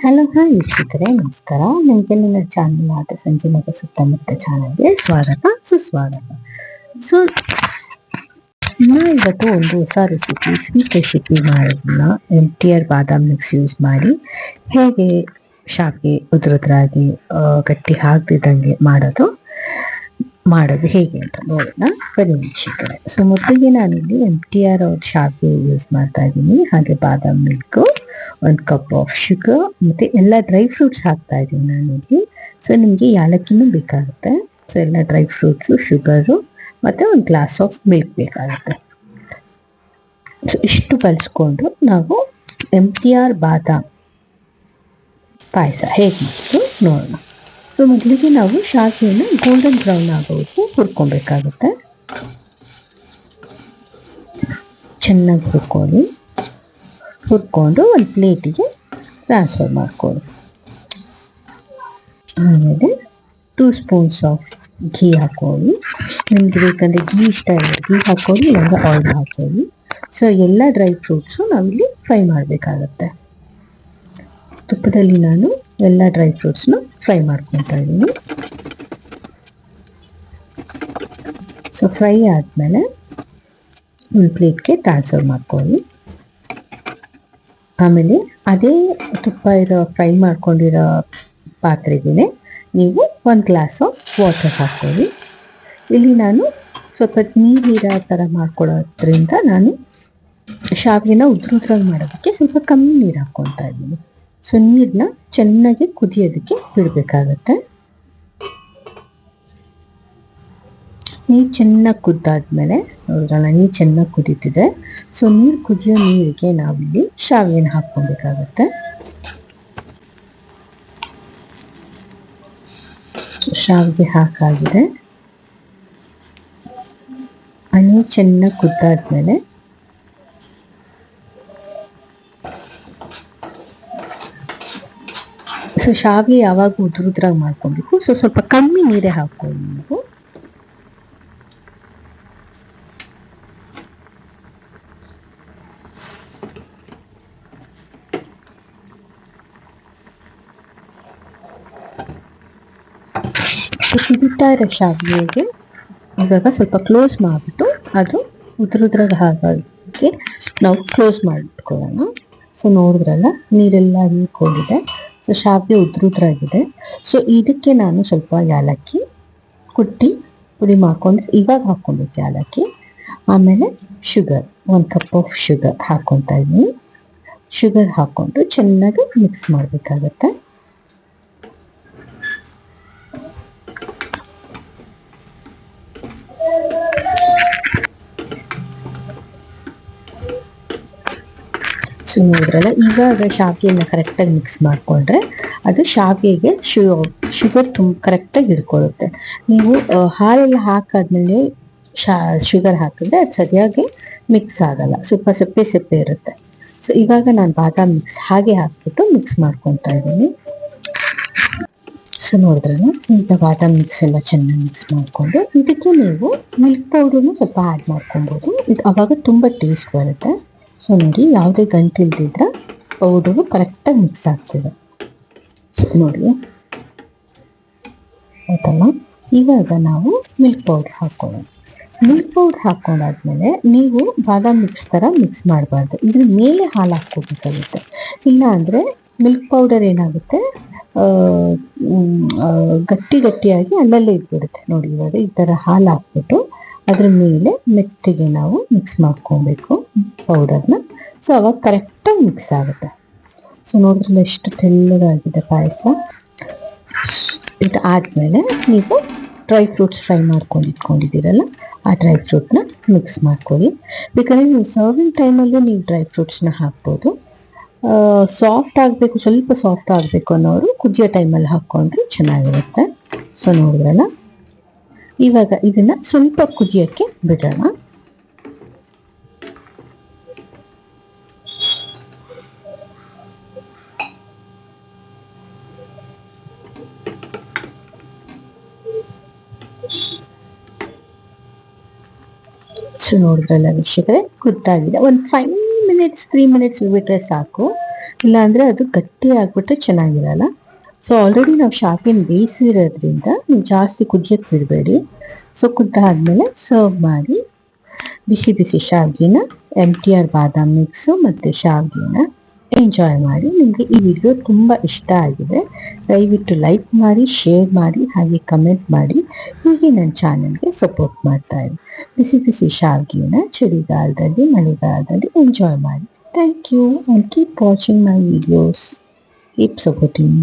Hello hi ವೀಕ್ಷಕರೇ, ನಮಸ್ಕಾರ. ನಿಮಗೆ ನನ್ನ ಚಾನಲ್ ಆದ ಸಂಜನಗ ಸುತ್ತಮುತ್ತ ಚಾನಲ್ಗೆ ಸ್ವಾಗತ ಸುಸ್ವಾಗತ. ಸೊ ಇವತ್ತು ಒಂದು ಹೊಸ ರೆಸಿಪಿ, ಸ್ವೀಟ್ ರೆಸಿಪಿ ಮಾಡೋದನ್ನ MTR ಬಾದಾಮ್ ಮಿಕ್ಸ್ ಯೂಸ್ ಮಾಡಿ ಹೇಗೆ ಶಾವಿಗೆ ಉದುರುದ್ರಾಗಿ ಗಟ್ಟಿ ಹಾಕ್ತಿದ್ದಂಗೆ ಮಾಡೋದು ಹೇಗೆ ಅಂತ ನೋಡೋಣ ಬನ್ನಿ ವೀಕ್ಷಕರೇ. ಸೊ ಮೊದಲಿಗೆ ನಾನಿಲ್ಲಿ MTR ಅವ್ರ ಶಾವಿಗೆ ಯೂಸ್ ಮಾಡ್ತಾ ಇದ್ದೀನಿ. ಹಾಗೆ ಬಾದಾಮ್ ಮಿಲ್ಕ್, 1 ಕಪ್ ಆಫ್ ಶುಗರ್, ಮತ್ತೆ ಎಲ್ಲ ಡ್ರೈ ಫ್ರೂಟ್ಸ್ ಹಾಕ್ತಾ ಇದ್ದೀನಿ ನಾನಿಲ್ಲಿ. ಸೊ ನಿಮಗೆ ಯಾಲಕ್ಕಿನೂ ಬೇಕಾಗುತ್ತೆ. ಸೊ ಎಲ್ಲ ಡ್ರೈ ಫ್ರೂಟ್ಸು, ಶುಗರು, ಮತ್ತೆ 1 ಗ್ಲಾಸ್ ಆಫ್ ಮಿಲ್ಕ್ ಬೇಕಾಗುತ್ತೆ. ಸೊ ಇಷ್ಟು ಬಳಸ್ಕೊಂಡು ನಾವು MTR ಬಾದಾಮ್ ಪಾಯಸ ಹೇಗೆ ಮಾಡೋದು ನೋಡೋಣ. ಸೊ ಮೊದಲಿಗೆ ನಾವು ಶಾವಿಗೆಯನ್ನು ಗೋಲ್ಡನ್ ಬ್ರೌನ್ ಆಗೋವರೆಗೂ ಹುರ್ಕೊಬೇಕಾಗುತ್ತೆ. ಚೆನ್ನಾಗಿ ಹುರ್ಕೊಂಡು ಒಂದು ಪ್ಲೇಟಿಗೆ ಟ್ರಾನ್ಸ್ಫರ್ ಮಾಡ್ಕೊಳ್ಳಿ. ಆಮೇಲೆ 2 ಸ್ಪೂನ್ಸ್ ಆಫ್ ಘೀ ಹಾಕೊಳ್ಳಿ. ನಿಮ್ಗೆ ಬೇಕಂದರೆ ಘೀ ಇಷ್ಟ ಇಲ್ಲ ಘೀ ಹಾಕೊಳ್ಳಿ, ಇಲ್ಲಾಂದರೆ ಆಯಿಲ್ ಹಾಕೊಳ್ಳಿ. ಸೊ ಎಲ್ಲ ಡ್ರೈ ಫ್ರೂಟ್ಸು ನಾವಿಲ್ಲಿ ಫ್ರೈ ಮಾಡಬೇಕಾಗತ್ತೆ. ತುಪ್ಪದಲ್ಲಿ ನಾನು ಎಲ್ಲ ಡ್ರೈ ಫ್ರೂಟ್ಸ್ನ ಫ್ರೈ ಮಾಡ್ಕೊತಾ ಇದ್ದೀನಿ. ಸೊ ಫ್ರೈ ಆದಮೇಲೆ ಒಂದು ಪ್ಲೇಟ್ಗೆ ಟ್ರಾನ್ಸ್ಫರ್ ಮಾಡ್ಕೊಳ್ಳಿ. ಆಮೇಲೆ ಅದೇ ತುಪ್ಪ ಫ್ರೈ ಮಾಡ್ಕೊಂಡಿರೋ ಪಾತ್ರೆಗೆ ನೀವು 1 ಗ್ಲಾಸ್ ಆಫ್ ವಾಟರ್ ಹಾಕ್ಕೊಳ್ಳಿ. ಇಲ್ಲಿ ನಾನು ಸ್ವಲ್ಪ ನೀರಿರೋ ಥರ ಮಾಡ್ಕೊಳ್ಳೋದ್ರಿಂದ ನಾನು ಶಾವಿಗೆನ ಉದ್ರಾಗಿ ಮಾಡೋದಕ್ಕೆ ಸ್ವಲ್ಪ ಕಮ್ಮಿ ನೀರು ಹಾಕ್ಕೊತಾ ಇದ್ದೀನಿ. ಸೊ ನೀರನ್ನ ಚೆನ್ನಾಗಿ ಕುದಿಯೋದಕ್ಕೆ ಬಿಡಬೇಕಾಗತ್ತೆ. ನೀರು ಚೆನ್ನಾಗಿ ಕುದ್ದಾದ್ಮೇಲೆ ನೋಡಿದ್ರಲ್ಲ, ನೀರು ಚೆನ್ನಾಗಿ ಕುದೀತಿದೆ. ಸೊ ನೀರು ಕುದಿಯೋ ನೀರಿಗೆ ನಾವಿಲ್ಲಿ ಶಾವಿಗೆನ ಹಾಕ್ಕೊಬೇಕಾಗತ್ತೆ. ಶಾವಿಗೆ ಹಾಕಾಗಿದೆ. ಆ ನೀರು ಚೆನ್ನಾಗಿ ಕುದ್ದಾದ್ಮೇಲೆ ಸೊ ಶಾವಿಗೆ ಯಾವಾಗ ಉದ್ರಾಗಿ ಮಾಡ್ಕೊಬೇಕು. ಸೊ ಸ್ವಲ್ಪ ಕಮ್ಮಿ ನೀರೇ ಹಾಕ್ಕೊಳ್ಳಿ ನೀವು. ಕುದಿತಾ ಇರೋ ಶಾವಿಗೆಗೆ ಇವಾಗ ಸ್ವಲ್ಪ ಕ್ಲೋಸ್ ಮಾಡಿಬಿಟ್ಟು ಅದು ಉದ್ರಾಗಿ ಹಾಕೋದಕ್ಕೆ ನಾವು ಕ್ಲೋಸ್ ಮಾಡಿಟ್ಕೊಳ್ಳೋಣ. ಸೊ ನೋಡಿದ್ರಲ್ಲ, ನೀರೆಲ್ಲ ಹೀರ್ಕೊಂಡಿದೆ. ಸೊ ಶಾವಿಗೆ ಉದ್ರಾಗಿದೆ. ಸೊ ಇದಕ್ಕೆ ನಾನು ಸ್ವಲ್ಪ ಯಾಲಕ್ಕಿ ಕುಟ್ಟಿ ಪುಡಿ ಮಾಡ್ಕೊಂಡು ಇವಾಗ ಹಾಕ್ಕೊಂಡಿದ್ದೆ ಯಾಲಕ್ಕಿ. ಆಮೇಲೆ ಶುಗರ್, 1 ಕಪ್ ಆಫ್ ಶುಗರ್ ಹಾಕ್ಕೊತಾ ಇದ್ದೀನಿ. ಶುಗರ್ ಹಾಕ್ಕೊಂಡು ಚೆನ್ನಾಗಿ ಮಿಕ್ಸ್ ಮಾಡಬೇಕಾಗತ್ತೆ. ಸೊ ನೋಡಿದ್ರಲ್ಲ, ಇವಾಗ ಶಾವಿಗೆಯನ್ನು ಕರೆಕ್ಟಾಗಿ ಮಿಕ್ಸ್ ಮಾಡಿಕೊಂಡ್ರೆ ಅದು ಶಾವಿಗೆಗೆ ಶುಗರ್ ಕರೆಕ್ಟಾಗಿ ಹಿಡ್ಕೊಳ್ಳುತ್ತೆ. ನೀವು ಹಾಲೆಲ್ಲ ಹಾಕಾದ್ಮೇಲೆ ಶುಗರ್ ಹಾಕಿದ್ರೆ ಅದು ಸರಿಯಾಗಿ ಮಿಕ್ಸ್ ಆಗಲ್ಲ, ಸ್ವಲ್ಪ ಸಪ್ಪೆ ಇರುತ್ತೆ. ಸೊ ಇವಾಗ ನಾನು ಬಾದಾಮ್ ಮಿಕ್ಸ್ ಹಾಗೆ ಹಾಕ್ಬಿಟ್ಟು ಮಿಕ್ಸ್ ಮಾಡ್ಕೊತಾ ಇದ್ದೀನಿ. ಸೊ ನೋಡಿದ್ರಲ್ಲ, ಈಗ ಬಾದಾಮ್ ಮಿಕ್ಸ್ ಎಲ್ಲ ಚೆನ್ನಾಗಿ ಮಿಕ್ಸ್ ಮಾಡಿಕೊಂಡು ಇದಕ್ಕೆ ನೀವು ಮಿಲ್ಕ್ ಪೌಡರ್ನು ಸ್ವಲ್ಪ ಆ್ಯಡ್ ಮಾಡ್ಕೊಬೋದು. ಇದು ಆವಾಗ ತುಂಬ ಟೇಸ್ಟ್ ಬರುತ್ತೆ. ಸೊ ನೋಡಿ, ಯಾವುದೇ ಗಂಟಿಲ್ದಿದ್ರೆ ಪೌಡರು ಕರೆಕ್ಟಾಗಿ ಮಿಕ್ಸ್ ಆಗ್ತಿದೆ. ಸೊ ನೋಡಿ ಆಯ್ತಲ್ಲ. ಇವಾಗ ನಾವು ಮಿಲ್ಕ್ ಪೌಡ್ರ್ ಹಾಕ್ಕೊಳ್ಳೋಣ. ಮಿಲ್ಕ್ ಪೌಡ್ರ್ ಹಾಕ್ಕೊಂಡಾದ್ಮೇಲೆ ನೀವು ಬಾದಾಮ್ ಮಿಕ್ಸ್ ಥರ ಮಿಕ್ಸ್ ಮಾಡಬಾರ್ದು. ಇದ್ರ ಮೇಲೆ ಹಾಲು ಹಾಕ್ಕೋಬೇಕಾಗುತ್ತೆ. ಇಲ್ಲ ಅಂದರೆ ಮಿಲ್ಕ್ ಪೌಡರ್ ಏನಾಗುತ್ತೆ, ಗಟ್ಟಿಯಾಗಿ ಅಲ್ಲಲ್ಲೇ ಇದ್ಬಿಡುತ್ತೆ. ನೋಡಿ, ಇವಾಗ ಈ ಥರ ಹಾಲು ಹಾಕ್ಬಿಟ್ಟು ಅದ್ರ ಮೇಲೆ ಮೆತ್ತಿಗೆ ನಾವು ಮಿಕ್ಸ್ ಮಾಡ್ಕೊಬೇಕು ಪೌಡರ್ನ. ಸೊ ಅವಾಗ ಕರೆಕ್ಟಾಗಿ ಮಿಕ್ಸ್ ಆಗುತ್ತೆ. ಸೊ ನೋಡಿದ್ರಲ್ಲ, ಎಷ್ಟು ತೆಳ್ಳಗಾಗಿದೆ ಪಾಯಸ. ಇದು ಆದಮೇಲೆ ನೀವು ಡ್ರೈ ಫ್ರೂಟ್ಸ್ ಫ್ರೈ ಮಾಡ್ಕೊಂಡು ಇಟ್ಕೊಂಡಿದ್ದೀರಲ್ಲ, ಆ ಡ್ರೈ ಫ್ರೂಟ್ನ ಮಿಕ್ಸ್ ಮಾಡ್ಕೊಳ್ಳಿ. ಬೇಕಾದ್ರೆ ನೀವು ಸರ್ವಿಂಗ್ ಟೈಮಲ್ಲೂ ನೀವು ಡ್ರೈ ಫ್ರೂಟ್ಸ್ನ ಹಾಕ್ಬೋದು. ಸಾಫ್ಟ್ ಆಗಬೇಕು, ಸ್ವಲ್ಪ ಸಾಫ್ಟ್ ಆಗಬೇಕು ಅನ್ನೋರು ಕುದಿಯೋ ಟೈಮಲ್ಲಿ ಹಾಕ್ಕೊಂಡ್ರೆ ಚೆನ್ನಾಗಿರುತ್ತೆ. ಸೊ ನೋಡಿದ್ರಲ್ಲ, ಇವಾಗ ಇದನ್ನು ಸ್ವಲ್ಪ ಕುದಿಯೋಕ್ಕೆ ಬಿಡೋಣ. ಸೊ ನೋಡಿದ್ರಲ್ಲ ವೀಕ್ಷಕರೇ, ಕುದ್ದಾಗಿದೆ. ಒಂದು 5 ಮಿನಿಟ್ಸ್ 3 ಮಿನಿಟ್ಸ್ ಬಿಟ್ಟರೆ ಸಾಕು. ಇಲ್ಲಾಂದರೆ ಅದು ಗಟ್ಟಿ ಆಗಿಬಿಟ್ರೆ ಚೆನ್ನಾಗಿರಲ್ಲ. ಸೊ ಆಲ್ರೆಡಿ ನಾವು ಶಾವಿಗೆನ ಬೇಯಿಸಿರೋದ್ರಿಂದ ನೀವು ಜಾಸ್ತಿ ಕುದಿಯೋಕ್ಕೆ ಬಿಡಬೇಡಿ. ಸೊ ಕುದ್ದಾದ್ಮೇಲೆ ಸರ್ವ್ ಮಾಡಿ. ಬಿಸಿ ಬಿಸಿ ಶಾವಿಗೆನ MTR ಬಾದಾಮ್ ಮಿಕ್ಸು ಮತ್ತು ಶಾವಿಗೆನ ಎಂಜಾಯ್ ಮಾಡಿ. ನಿಮಗೆ ಈ ವಿಡಿಯೋ ತುಂಬ ಇಷ್ಟ ಆಗಿದೆ, ದಯವಿಟ್ಟು ಲೈಕ್ ಮಾಡಿ, ಶೇರ್ ಮಾಡಿ, ಹಾಗೆ ಕಮೆಂಟ್ ಮಾಡಿ. ಹೀಗೆ ನನ್ನ ಚಾನಲ್ಗೆ ಸಪೋರ್ಟ್ ಮಾಡ್ತಾ ಇರಿ. ಬಿಸಿ ಬಿಸಿ ಶಾವಿಗೆನ ಚಳಿಗಾಲದಲ್ಲಿ, ಮಳೆಗಾಲದಲ್ಲಿ ಎಂಜಾಯ್ ಮಾಡಿ. Thank you and keep watching my videos. Keep supporting.